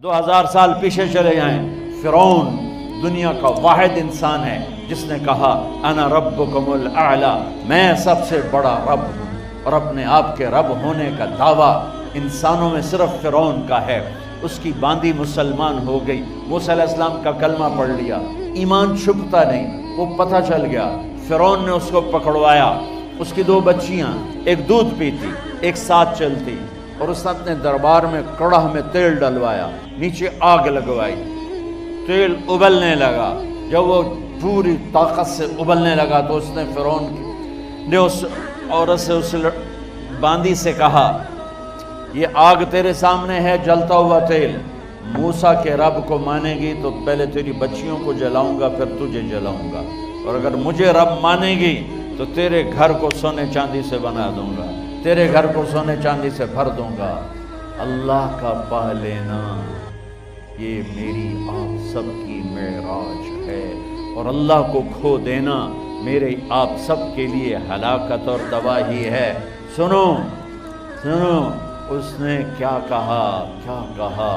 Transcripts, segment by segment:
2000 سال پیچھے چلے جائیں، فرعون دنیا کا واحد انسان ہے جس نے کہا انا ربکم الاعلی، میں سب سے بڑا رب ہوں، اور اپنے آپ کے رب ہونے کا دعویٰ انسانوں میں صرف فرعون کا ہے۔ اس کی باندی مسلمان ہو گئی، موسیٰ علیہ السلام کا کلمہ پڑھ لیا، ایمان چھپتا نہیں، وہ پتہ چل گیا، فرعون نے اس کو پکڑوایا۔ اس کی 2 بچیاں، ایک دودھ پیتی ایک ساتھ چلتی، اور اس نے اپنے دربار میں کڑاہ میں تیل ڈلوایا، نیچے آگ لگوائی، تیل ابلنے لگا۔ جب وہ پوری طاقت سے ابلنے لگا تو اس نے فرعون نے اس عورت سے، اس باندی سے کہا یہ آگ تیرے سامنے ہے، جلتا ہوا تیل، موسیٰ کے رب کو مانے گی تو پہلے تیری بچیوں کو جلاؤں گا پھر تجھے جلاؤں گا، اور اگر مجھے رب مانے گی تو تیرے گھر کو سونے چاندی سے بنا دوں گا، تیرے گھر کو سونے چاندی سے بھر دوں گا۔ اللہ کا پا لینا یہ میری آپ سب کی معراج ہے، اور اللہ کو کھو دینا میرے آپ سب کے لیے ہلاکت اور تباہی ہے۔ سنو سنو اس نے کیا کہا۔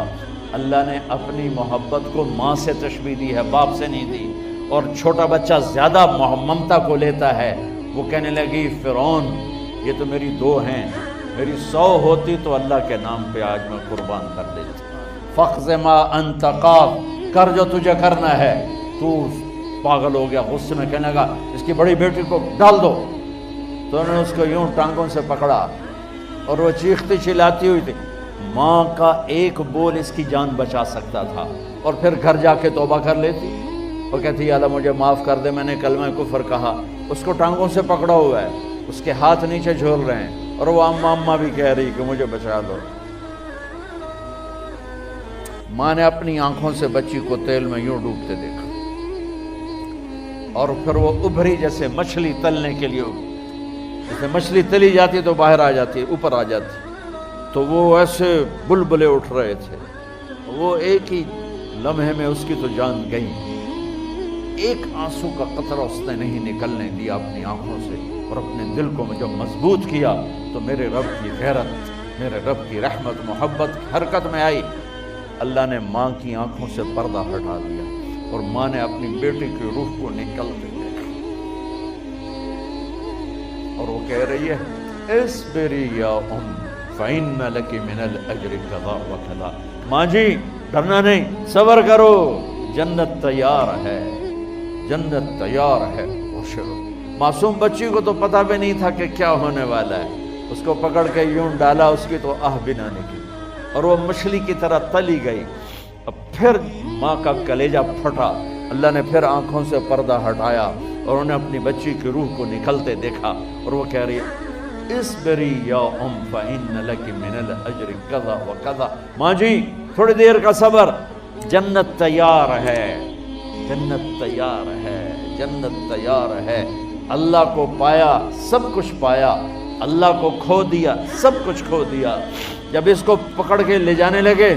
اللہ نے اپنی محبت کو ماں سے تشبیہ دی ہے، باپ سے نہیں دی، اور چھوٹا بچہ زیادہ ممتا کو لیتا ہے۔ وہ کہنے لگی فرعون یہ تو میری 2 ہیں، میری 100 ہوتی تو اللہ کے نام پہ آج میں قربان کر دیتی۔ فَقْضِ مَا أَنْتَ قَاضٍ، کر جو تجھے کرنا ہے۔ تو پاگل ہو گیا، غصے میں کہنے لگا اس کی بڑی بیٹی کو ڈال دو۔ تو انہوں نے اس کو یوں ٹانگوں سے پکڑا، اور وہ چیختی چلاتی ہوئی تھی۔ ماں کا ایک بول اس کی جان بچا سکتا تھا، اور پھر گھر جا کے توبہ کر لیتی اور کہتی اللہ مجھے معاف کر دے، میں نے کلمہ کفر کہا۔ اس کو ٹانگوں سے پکڑا ہوا ہے، اس کے ہاتھ نیچے جھول رہے ہیں، اور وہ اماں بھی کہہ رہی کہ مجھے بچا دو۔ ماں نے اپنی آنکھوں سے بچی کو تیل میں یوں ڈوبتے دیکھا، اور پھر وہ ابھری جیسے مچھلی تلنے کے لیے، جیسے مچھلی تلی جاتی تو باہر آ جاتی، اوپر آ جاتی، تو وہ ایسے بلبلے اٹھ رہے تھے۔ وہ ایک ہی لمحے میں اس کی تو جان گئی، ایک آنسو کا قطرہ اس نے نہیں نکلنے دیا اپنی آنکھوں سے، اور اپنے دل کو جب مضبوط کیا تو میرے رب کی غیرت، میرے رب کی رحمت محبت حرکت میں آئی۔ اللہ نے ماں کی آنکھوں سے پردہ ہٹا دیا، اور ماں نے اپنی بیٹی کی روح کو نکلتے دیکھا، اور وہ کہہ رہی ہے اصبری یا ام فإن لک من الأجر کذا وکذا۔ ماں جی ڈرنا نہیں، صبر کرو، جنت تیار ہے، جنت تیار ہے۔ معصوم بچی کو تو پتہ بھی نہیں تھا کہ کیا ہونے والا ہے، اس کو پکڑ کے یوں ڈالا، اس کی تو آہ بھی نہ نکلی، اور وہ مچھلی کی طرح تلی گئی۔ اب پھر ماں کا کلیجہ پھٹا، اللہ نے پھر آنکھوں سے پردہ ہٹایا، اور انہیں اپنی بچی کی روح کو نکلتے دیکھا، اور وہ کہہ رہی ہے اصبری یا ام فإن لک من الأجر کذا وکذا۔ ماں جی تھوڑی دیر کا صبر، جنت تیار ہے، جنت تیار ہے، جنت تیار ہے۔ اللہ کو پایا سب کچھ پایا، اللہ کو کھو دیا سب کچھ کھو دیا۔ جب اس کو پکڑ کے لے جانے لگے،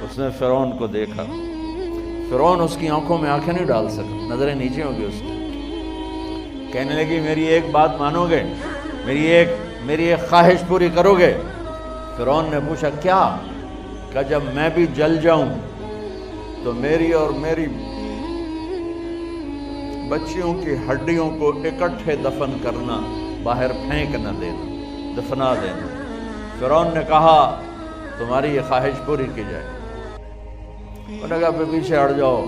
اس نے فرعون کو دیکھا، فرعون اس کی آنکھوں میں آنکھیں نہیں ڈال سکا، نظریں نیچے ہو گئی اس کی۔ کہنے لگی میری ایک بات مانو گے، میری ایک خواہش پوری کرو گے؟ فرعون نے پوچھا کیا؟ کہ جب میں بھی جل جاؤں تو میری اور میری بچیوں کی ہڈیوں کو اکٹھے دفن کرنا، باہر پھینک نہ دینا، دفنا دینا۔ فرعون نے کہا تمہاری یہ خواہش پوری کی جائے۔ انہوں نے کہا پھر پیچھے ہٹ جاؤ،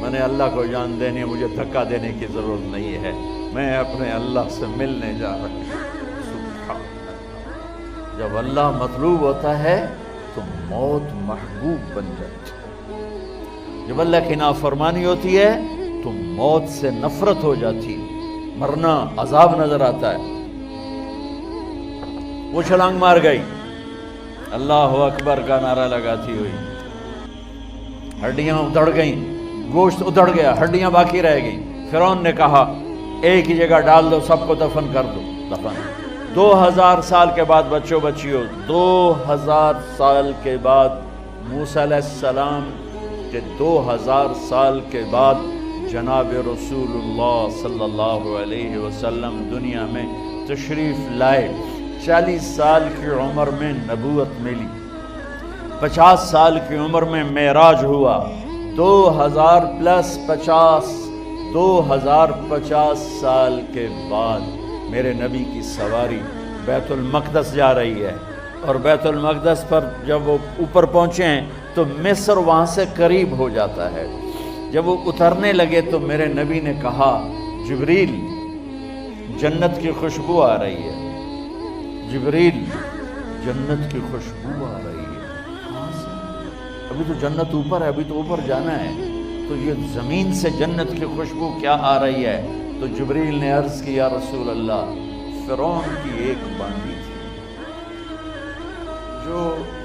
میں نے اللہ کو جان دینی ہے، مجھے دھکا دینے کی ضرورت نہیں ہے، میں اپنے اللہ سے ملنے جا رہا ہوں۔ جب اللہ مطلوب ہوتا ہے تو موت محبوب بن جاتی ہے، جب اللہ کی نافرمانی ہوتی ہے تو موت سے نفرت ہو جاتی، مرنا عذاب نظر آتا ہے۔ وہ چھلانگ مار گئی، اللہ اکبر کا نعرہ لگاتی ہوئی، ہڈیاں ادھڑ گئیں، گوشت ادھڑ گیا، ہڈیاں باقی رہ گئیں۔ فرعون نے کہا ایک ہی جگہ ڈال دو، سب کو دفن کر دو، دفن۔ 2000 سال کے بعد بچوں بچیوں، 2000 سال کے بعد موسیٰ علیہ السلام کے 2000 سال کے بعد جناب رسول اللہ صلی اللہ علیہ وسلم دنیا میں تشریف لائے۔ 40 سال کی عمر میں نبوت ملی، 50 سال کی عمر میں معراج ہوا، 2050 سال کے بعد میرے نبی کی سواری بیت المقدس جا رہی ہے، اور بیت المقدس پر جب وہ اوپر پہنچے ہیں تو مصر وہاں سے قریب ہو جاتا ہے۔ جب وہ اترنے لگے تو میرے نبی نے کہا جبریل جنت کی خوشبو آ رہی ہے، جبریل جنت کی خوشبو آ رہی ہے، کہاں سے؟ ابھی تو جنت اوپر ہے، ابھی تو اوپر جانا ہے، تو یہ زمین سے جنت کی خوشبو کیا آ رہی ہے؟ تو جبریل نے عرض کی یا رسول اللہ فرعون کی ایک باندی تھی جو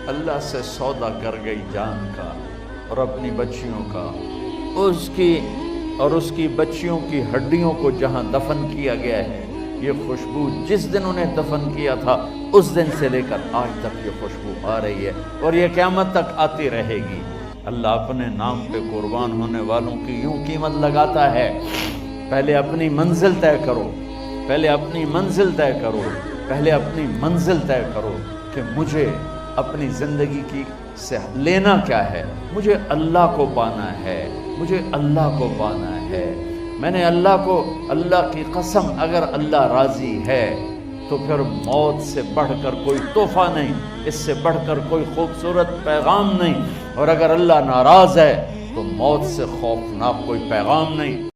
اللہ سے سودا کر گئی جان کا اور اپنی بچیوں کا، اس کی بچیوں کی ہڈیوں کو جہاں دفن کیا گیا ہے، یہ خوشبو جس دن انہیں دفن کیا تھا اس دن سے لے کر آج تک یہ خوشبو آ رہی ہے اور یہ قیامت تک آتی رہے گی۔ اللہ اپنے نام پہ قربان ہونے والوں کی یوں قیمت لگاتا ہے، پہلے اپنی منزل طے کرو، پہلے اپنی منزل طے کرو، پہلے اپنی منزل طے کرو کہ مجھے اپنی زندگی کی سے لینا کیا ہے، مجھے اللہ کو پانا ہے، مجھے اللہ کو پانا ہے۔ میں نے اللہ کی قسم اگر اللہ راضی ہے تو پھر موت سے بڑھ کر کوئی تحفہ نہیں، اس سے بڑھ کر کوئی خوبصورت پیغام نہیں، اور اگر اللہ ناراض ہے تو موت سے خوفناک کوئی پیغام نہیں۔